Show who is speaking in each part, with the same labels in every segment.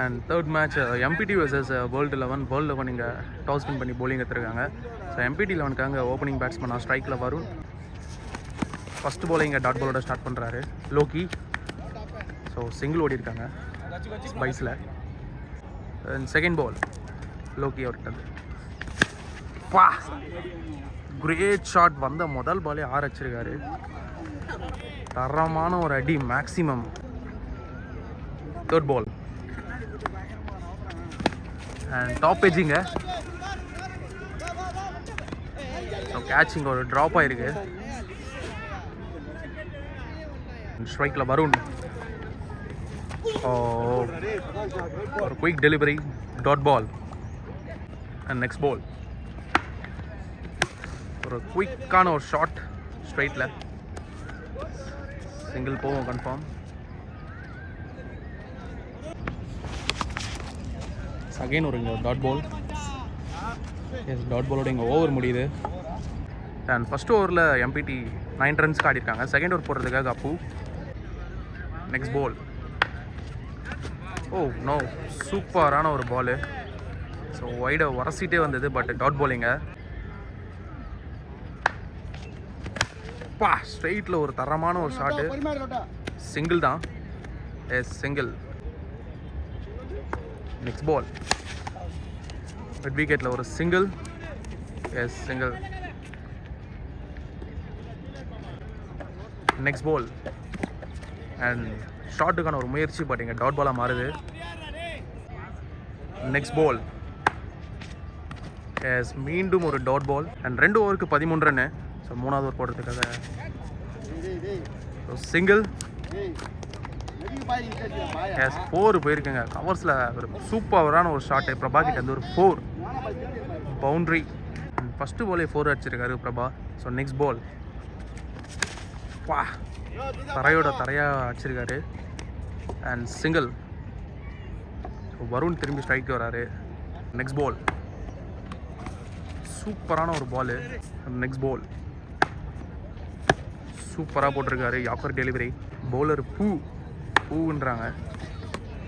Speaker 1: And third match MPD versus world 11 இங்கே toss win பண்ணி bowling எடுத்துருக்காங்க. ஸோ எம்பிடி 11க்காக ஓப்பனிங் பேட்ஸ்மேனாக ஸ்ட்ரைக்கில் வருண். ஃபஸ்ட்டு பால் இங்கே டாட் பாலோட ஸ்டார்ட் பண்ணுறாரு லோக்கி. ஸோ சிங்கிள் ஓடி இருக்காங்க ஸ்பைஸில். அண்ட் செகண்ட் பால் லோக்கி அவர்கிட்ட பா கிரேட் ஷாட். வந்த முதல் பாலே 6 அடிச்சிருக்காரு. தரமான ஒரு அடி maximum. Third ball and top எஜ்ஜிங்க. ஸோ கேட்சிங் ஒரு ட்ராப் ஆகிருக்கு. ஸ்ட்ரைக்கில் வருண். ஒரு quick delivery dot ball. And next ball ஒரு குயிக்கான ஒரு ஷாட் ஸ்ட்ரைட்டில் சிங்கிள் போவோம் கன்ஃபார்ம். அகைன் ஒரு இங்கே டாட் பால். எஸ் டாட் பாலோட இங்கே ஓவர் முடியுது. அண்ட் ஃபஸ்ட் ஓவரில் எம்பிடி 9 ரன்ஸ்க்கு ஆடிருக்காங்க. செகண்ட் ஓவர் போடுறதுக்காக அப்பு. நெக்ஸ்ட் பால் ஓ நோ சூப்பரான ஒரு பாலு. ஸோ வைடை உரசிட்டே வந்தது பட் டாட் பாலிங்க. பா ஸ்ட்ரெயிட்டில் ஒரு தரமான ஒரு ஷாட்டு. சிங்கிள் தான். Yes single. Next ball mid விக்கெட்டில் ஒரு single. Yes single. Next ball and ஷாட்டுக்கான ஒரு முயற்சி பட் இங்கே டாட் பாலாக மாறுது. நெக்ஸ்ட் பால் எஸ் மீண்டும் ஒரு டாட் பால். அண்ட் 2 ஓவருக்கு 13 ரன்னு. ஸோ 3வது ஓவர் போடுறதுக்காக சிங்கிள். எஸ் 4 போயிருக்குங்க. கவர்ஸில் ஒரு சூப்பரான ஒரு ஷாட்டு பிரபா கிட்ட வந்து ஒரு 4 பவுண்ட்ரி. ஃபஸ்ட்டு பாலே 4 அடிச்சிருக்காரு பிரபா. ஸோ நெக்ஸ்ட் பால் பா தரையோட தரையாக அடிச்சிருக்காரு அண்ட் சிங்கிள். வருண் திரும்பி ஸ்ட்ரைக்கு வராரு. நெக்ஸ்ட் பால் சூப்பரான ஒரு பாலு. நெக்ஸ்ட் பால் சூப்பராக போட்டிருக்காரு. Yorker delivery. பவுலர் பூன்றாங்க.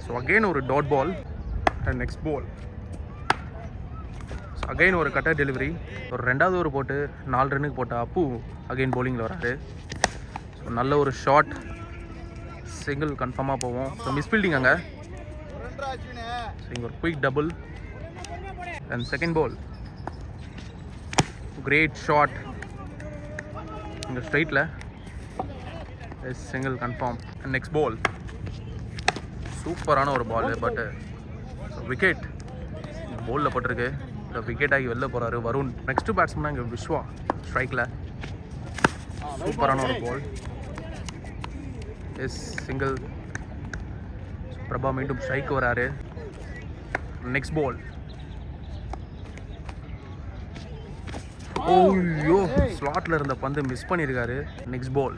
Speaker 1: ஸோ அகெயின் ஒரு dot ball. And next ball so again ஒரு கட்டர் டெலிவரி. ஒரு 2வது ஓவர் போட்டு 4 ரன்னுக்கு போட்ட அப்பு அகெயின் பவுலிங்கில் வராரு. ஸோ நல்ல ஒரு ஷாட். சிங்கிள் கன்ஃபார்மாக போவோம். ஸோ மிஸ்ஃபீல்டிங் அங்கே. ஸோ இங்கே ஒரு quick double. And second ball great shot இங்கே ஸ்ட்ரைட்டில். Yes single confirm. And next ball சூப்பரான ஒரு பால் பட்டு விக்கெட் போலில் பட்டிருக்கு. இந்த விக்கெட் ஆகி வெளில போகிறாரு வருண். நெக்ஸ்ட்டு பேட்ஸ்மேனாக இங்கே விஸ்வா ஸ்ட்ரைக்கில். சூப்பரான ஒரு பால். S single. பிரபா மீண்டும் ஸ்ட்ரைக்கு வராரு. நெக்ஸ்ட் பால் ஓய்யோ ஸ்லாட்டில் இருந்த பந்து மிஸ் பண்ணியிருக்காரு. நெக்ஸ்ட் பால்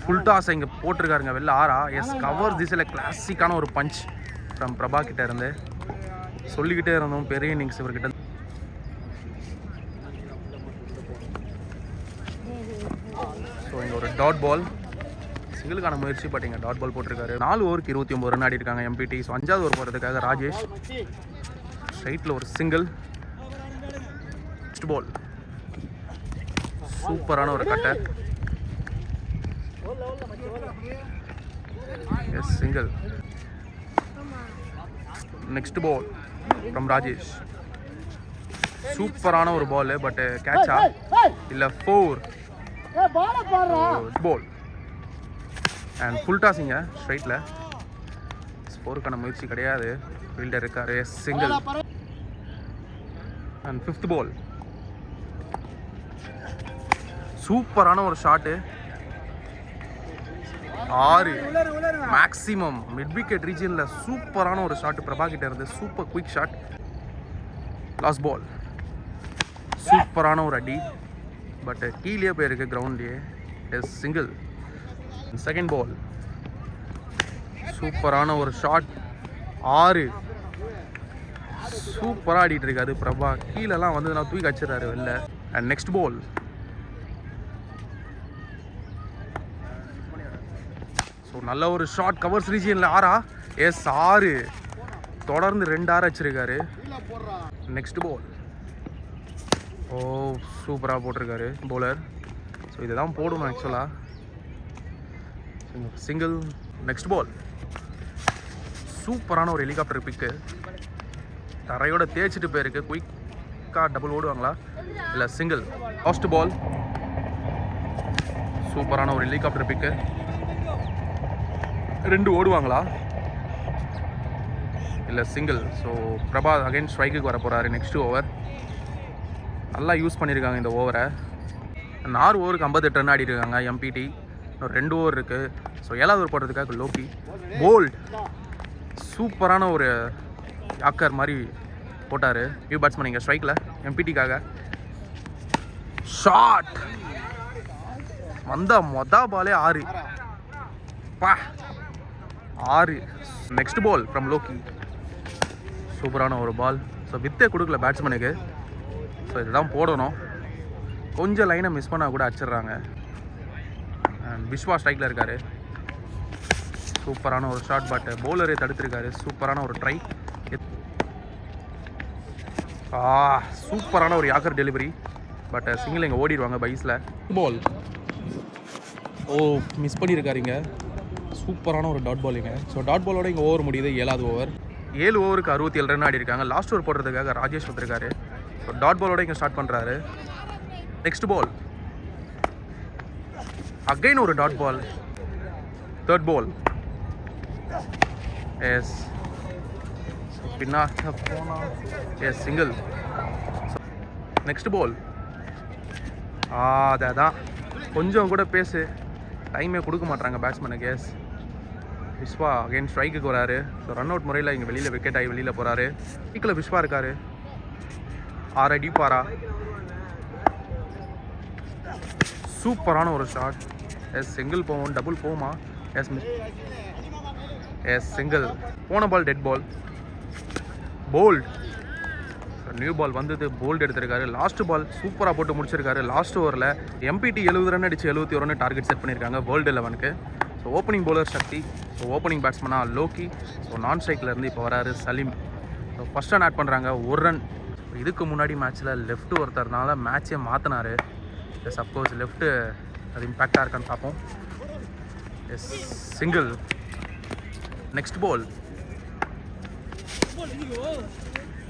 Speaker 1: ஃபுல் டாஸ் இங்கே போட்டிருக்காருங்க வெளில 6. எஸ் கவர் திசையில் கிளாசிக்கான ஒரு பஞ்ச் ஃப்ரம் பிரபா கிட்ட இருந்து. சொல்லிக்கிட்டே இருந்தோம் பெரிய இன்னிங்ஸ் இவர்கிட்ட. ஸோ இங்கே ஒரு டாட் பால். சிங்கிளுக்கான முயற்சி பட் இங்கே டாட் பால் போட்டிருக்காரு. 4 ஓவருக்கு 29 ரன் ஆடி இருக்காங்க எம்பிடி. ஸோ 5வது ஓவர் போகிறதுக்காக ராஜேஷ். ஸ்ட்ரைட்டில் ஒரு சிங்கிள். நெக்ஸ்ட் பால் சூப்பரான ஒரு cutter. Yes single. Next ball from Rajesh. சூப்பரான ஒரு பால் பட் கேட்சா இல்லை 4 பால். And full டாஸிங்க ஸ்ட்ரைட்டில். 4க்கான முயற்சி கிடையாது. ஃபீல்டர் இருக்காரு. சிங்கிள். அண்ட் 5th பால் சூப்பரான ஒரு ஷாட்டு. 6 மேக்ஸிமம் மிட் விக்கெட் ரீஜனில் சூப்பரான ஒரு ஷாட்டு பிரபா கிட்ட இருந்து. Super quick shot. Last ball சூப்பரான ஒரு அடி பட் கீழே போயிருக்கு கிரவுண்ட்லேயே. Yes single. செகண்ட் பால் சூப்பரான ஒரு ஷாட். 6 சூப்பராக ஆடிட்டு இருக்காரு பிரபா. கீழெல்லாம் வந்து நான் தூக்கி வச்சிடறாரு வெளில. அண்ட் நெக்ஸ்ட் பால் ஸோ நல்ல ஒரு ஷார்ட் கவர்ஸ் ரீஜியனில் 6 எஸ் 6 தொடர்ந்து 2 6 வச்சிருக்காரு. நெக்ஸ்ட் பால். ஓ சூப்பராக போட்டிருக்காரு பவுலர். ஸோ இதுதான் போடணும் ஆக்சுவலாக. சிங்கிள். Next ball. சூப்பரான ஒரு ஹெலிகாப்டர் பிக்கு. தரையோட தேய்ச்சிட்டு போயிருக்கு. குயிக்காக டபுள் ஓடுவாங்களா இல்லை சிங்கிள். Last ball. சூப்பரான ஒரு ஹெலிகாப்டர் பிக்கு. 2 ஓடுவாங்களா இல்லை சிங்கிள். ஸோ பிரபா அகைன் ஸ்ட்ரைக்குக்கு வர போகிறாரு நெக்ஸ்ட் ஓவர். நல்லா யூஸ் பண்ணியிருக்காங்க இந்த ஓவரை. 4 ஓவருக்கு 58 ரன் ஆடி இருக்காங்க எம்பிடி. இன்னும் 2 ஓவர் இருக்குது. ஸோ 7வது ஓவர் போடுறதுக்காக லோக்கி. போல்ட். சூப்பரான ஒரு யாக்கர் மாதிரி போட்டார். நியூ பேட்ஸ்மேன் இங்கே ஸ்ட்ரைக்கில் எம்பிடிக்காக. ஷாட் வந்த பாலே 6 பா 6. Next ball from Lockie. சூப்பரான ஒரு பால். ஸோ வித்தே கொடுக்கல பேட்ஸ்மேனுக்கு. ஸோ இதுதான் போடணும். கொஞ்சம் லைனை மிஸ் பண்ணால் கூட அடிச்சிடுறாங்க. விஸ்வா ஸ்ட்ரைக்கில் இருக்கார். சூப்பரான ஒரு ஷாட் பட் பவுலரே தடுத்துருக்காரு. சூப்பரான ஒரு ட்ரை. சூப்பரான ஒரு யாக்கர் டெலிவரி பட் சிங்கிள் இங்கே ஓடிடுவாங்க பைஸில். பால். ஓ மிஸ் பண்ணியிருக்காருங்க. சூப்பரான ஒரு டாட் பாலிங்க. ஸோ டாட் பாலோட இங்கே ஓவர் முடியுது 7வது ஓவர். 7 ஓவருக்கு 67 ரன் ஆடி இருக்காங்க. லாஸ்ட் ஓவர் போடுறதுக்காக ராஜேஷ் வந்திருக்காரு. ஸோ டாட் பாலோட இங்கே ஸ்டார்ட் பண்ணுறாரு. Next ball. அகைன் ஒரு dot ball. Third ball. Yes பின்னாக போனா எஸ் சிங்கிள். நெக்ஸ்ட் பால். அதான் கொஞ்சம் கூட பேசு டைமே கொடுக்க மாட்டாங்க பேட்ஸ்மேனுக்கு. எஸ் விஸ்வா அகைன் ஸ்ட்ரைக்குக்கு வராரு. ஸோ ரன் அவுட் முறையில் இங்கே வெளியில் விக்கெட் ஆகி வெளியில் போகிறாரு. ஸ்ட்ரைக்கில் விஸ்வா இருக்கார். 6 அடிப்பாரா. சூப்பரான ஒரு ஷாட். எஸ் சிங்கிள் போவோம். டபுள் போகுமா. Yes yes single. போன ball dead ball. Bowled. New ball வந்தது. போல்ட் எடுத்திருக்காரு. லாஸ்ட் பால் சூப்பராக போட்டு முடிச்சிருக்காரு. லாஸ்ட் ஓவரில் எம்பிடி 70 ரன் அடிச்சு 71 ரன் டார்கெட் செட் பண்ணியிருக்காங்க வேர்ல்டு 11க்கு. So opening bowler Sakthi. So opening பேட்ஸ்மனாக லோக்கி. ஸோ நான் ஸ்ட்ரைக்லேருந்து இப்போ வராரு Salim. So first run add பண்ணுறாங்க 1 ரன். இதுக்கு முன்னாடி மேட்ச்சில் லெஃப்ட் ஒருத்தர்னால மேட்சே மாற்றினார். எஸ் அப்கோர்ஸ் லெஃப்ட்டு அது இம்பேக்டாக இருக்கான்னு பார்ப்போம். Yes single. Next ball.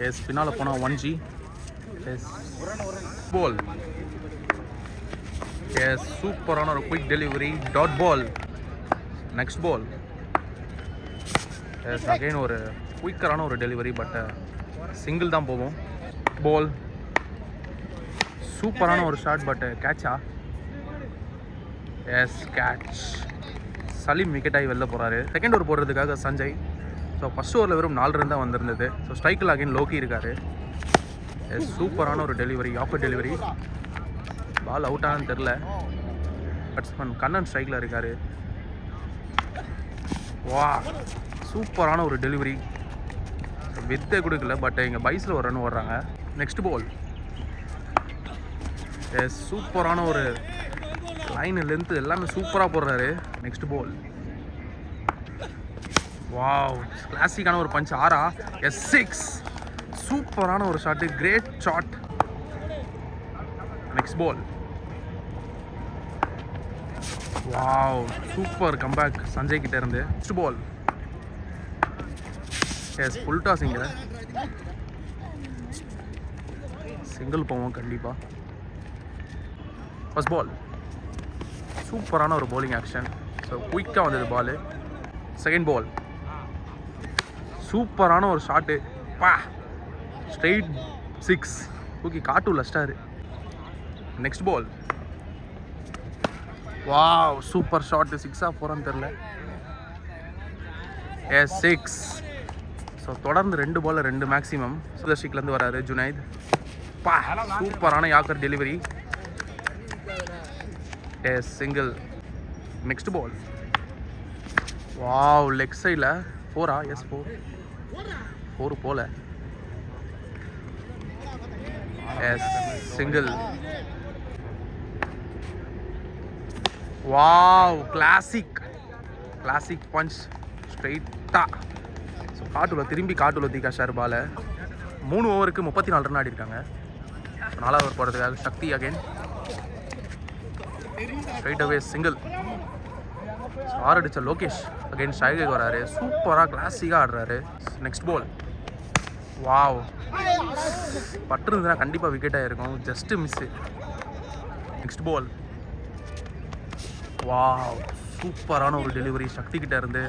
Speaker 1: Yes பின்னால் போனால் 1G. Yes ball. எஸ் சூப்பரான ஒரு quick delivery. Dot ball. Next ball. Yes again ஒரு குயிக்கரான ஒரு டெலிவரி பட் சிங்கிள் தான் போகும். பால். சூப்பரான ஒரு ஷாட் பட் கேட்சா. Yes catch. சலீம் விக்கெட் ஆகி வெளில போகிறாரு. செகண்ட் ஓவர் போடுறதுக்காக சஞ்சய். ஸோ ஃபஸ்ட் ஓவரில் வெறும் 4 ரன் தான் வந்திருந்தது. ஸோ ஸ்ட்ரைக்கில் அகைன் லோக்கி இருக்கார். எஸ் சூப்பரான ஒரு டெலிவரி. ஆஃபர் டெலிவரி. பால் அவுட் ஆனான்னு தெரில. பேட்ஸ்மேன் கண்ணன் ஸ்ட்ரைக்கில் இருக்கார். வா சூப்பரான ஒரு டெலிவரி. வித்தே கொடுக்கல பட் இங்கே பைஸில் ஒரு ரன் ஓடுறாங்க. Next ball. எஸ் சூப்பரான ஒரு லைன் லென்த்து எல்லாமே சூப்பராக போடுறாரு. Next ball. வாவ் கிளாசிக்கான ஒரு பஞ்ச். 6 எஸ் 6. சூப்பரான ஒரு shot. Great shot. Next ball. Wow super comeback Sanjay கிட்ட இருந்து. Next ball. Yes full toss. இங்கே சிங்கிள் போவோம் கண்டிப்பாக. First ball. சூப்பரான ஒரு bowling ஆக்ஷன். ஸோ குயிக்காக வந்தது பால். Second ball. சூப்பரான ஒரு ஷாட்டு. பா ஸ்ட்ரெயிட் 6. தூக்கி காட்டூல star. Next ball. Wow super shot. 6ஆ 4ஆன்னு தெரில. எஸ் 6. ஸோ தொடர்ந்து 2 பாலில் 2 மேக்ஸிமம். சுதர்ஷிக்லேருந்து வராரு ஜுனைத். பா சூப்பரான yorker delivery. Yes single. Next ball. Wow leg சைடில் 4ஆ. எஸ் 4 போல. Yes single. Wow classic. Classic punch ஸ்ட்ரெயிட்டாக. ஸோ காட்டுல திரும்பி காட்டுல தீக்காஷார் பாலை 3 ஓவருக்கு 34 ரன் ஆடிருக்காங்க. 4வது ஓவர் போடுறதுக்காக சக்தி அகைன் ஸ்ட்ரைட் அவே சிங்கிள். 6 அடித்த லோகேஷ் அகைன் ஸ்ட்ரைக்குக்கு வராரு. சூப்பராக கிளாசிக்காக ஆடுறாரு. Next ball. வாவ், பட்டிருந்ததுன்னா கண்டிப்பாக விக்கெட்டாக இருக்கும். Just miss. Next ball. Wow, சூப்பரான ஒரு டெலிவரி சக்தி கிட்ட இருந்து.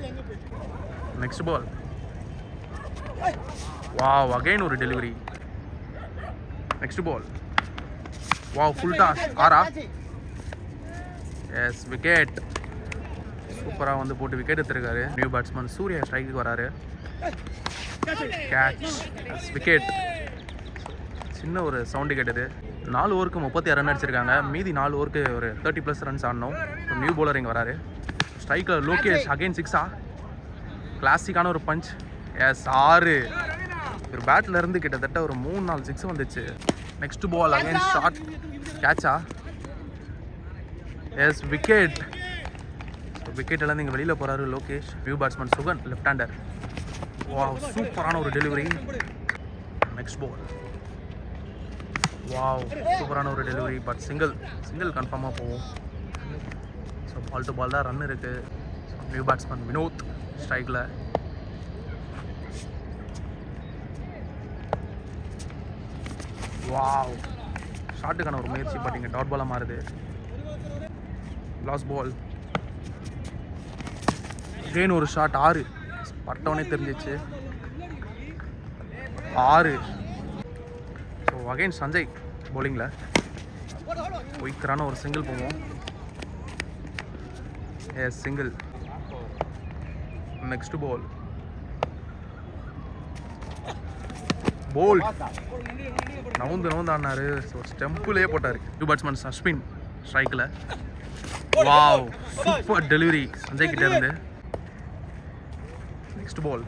Speaker 1: Next ball. வாவ், அகைன் ஒரு delivery. Next ball. Wow, full toss. 6. Yes, wicket. சூப்பராக வந்து போட்டு விக்கெட் எடுத்திருக்காரு நியூ பேட்ஸ்மேன் சூர்யா. ஸ்ட்ரைக்குக்கு வராரு. Catch, wicket. சின்ன ஒரு சவுண்டு கேட்டது. 4 ஓவருக்கு 36 ரன் அடிச்சிருக்காங்க. மீதி 4 ஓவருக்கு ஒரு 30+ ரன்ஸ் ஆடணும். நியூ பவுலர் இங்கே வராரு. ஸ்ட்ரைக்கில் லோகேஷ் அகைன் 6. கிளாசிக்கான ஒரு பஞ்ச். எஸ், 6. ஒரு பேட்டில் இருந்து கிட்டத்தட்ட ஒரு 3-4 6 வந்துச்சு. Next ball again short. கேட்சா? Yes, wicket. விக்கெட்லேருந்து இங்கே வெளியில் போகிறாரு Lokesh. New batsman Sugan left hander. Wow, சூப்பரான ஒரு டெலிவரி. Next ball. வாவ், சூப்பரான ஒரு டெலிவரி. பட் சிங்கிள் கன்ஃபார்மாக போகும். ஸோ பால் டு பால் தான் ரன் இருக்குது. நியூ பேட்ஸ்மேன் வினோத் ஸ்ட்ரைக்கில். வாவ், ஷாட்டுக்கான ஒரு முயற்சி. பட் இங்கே டாட் பாலாக மாறுது. Last ball. அகைன் ஒரு ஷாட். 6. பட்டவனே தெரிஞ்சிச்சு. 6. ஸோ அகைன் சஞ்சய் போலிங்கில் குயிக்கரான ஒரு சிங்கிள் போவோம். Yes, single. Next ball. Ball நவுந்து ஆடினாரு. ஸோ ஸ்டெம்பிளே போட்டார். நியூ பேட்ஸ்மேன் அஸ்வின் ஸ்ட்ரைக்கில். வாவ், சூப்பர் டெலிவரி சஞ்சய் கிட்டே இருந்து. Next ball.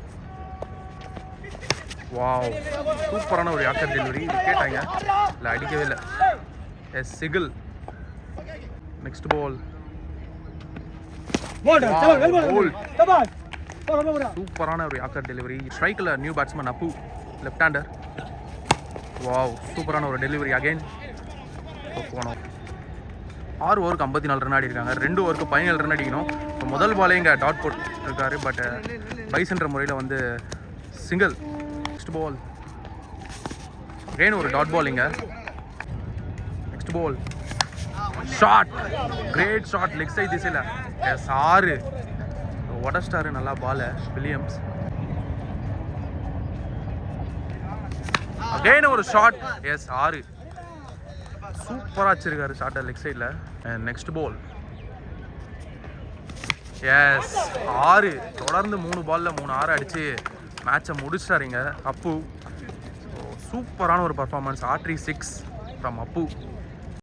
Speaker 1: வாவ், சூப்பரான ஒரு யாக்கர் டெலிவரி. விக்கெட் ஆங்க இல்லை, அடிக்கவே இல்லை. Yes, single. Next ball. சூப்பரான ஒரு யாக்கர் டெலிவரி. ஸ்ட்ரைக்கில் new batsman Appu left hander. Wow, சூப்பரான ஒரு டெலிவரி அகைன். போனோம். 6 ஓவருக்கு 54 ரன் ஆடிருக்காங்க. 2 ஓவருக்கு 17 ரன் அடிக்கணும். இப்போ முதல் பாலே இங்கே டாட் போட்டிருக்காரு. பட் பைஸ்ன்ற முறையில் வந்து சிங்கிள். Next ball. அகைன் ஒரு டாட் பால் இங்கே. Next ball. Shot, great shot leg side திசையில். எஸ், 6. உடச்சிட்டாரு நல்லா பாலை வில்லியம்ஸ். அகைன் ஒரு ஷாட். எஸ், 6. சூப்பராக வச்சிருக்காரு ஷாட்டை லெக் சைடில். Next ball. எஸ், 6. தொடர்ந்து 3 பாலில் 3 6 அடித்து மேட்சை முடிச்சிட்டாருங்க அப்பு. ஸோ சூப்பரான ஒரு பர்ஃபார்மன்ஸ். R36 from Appu.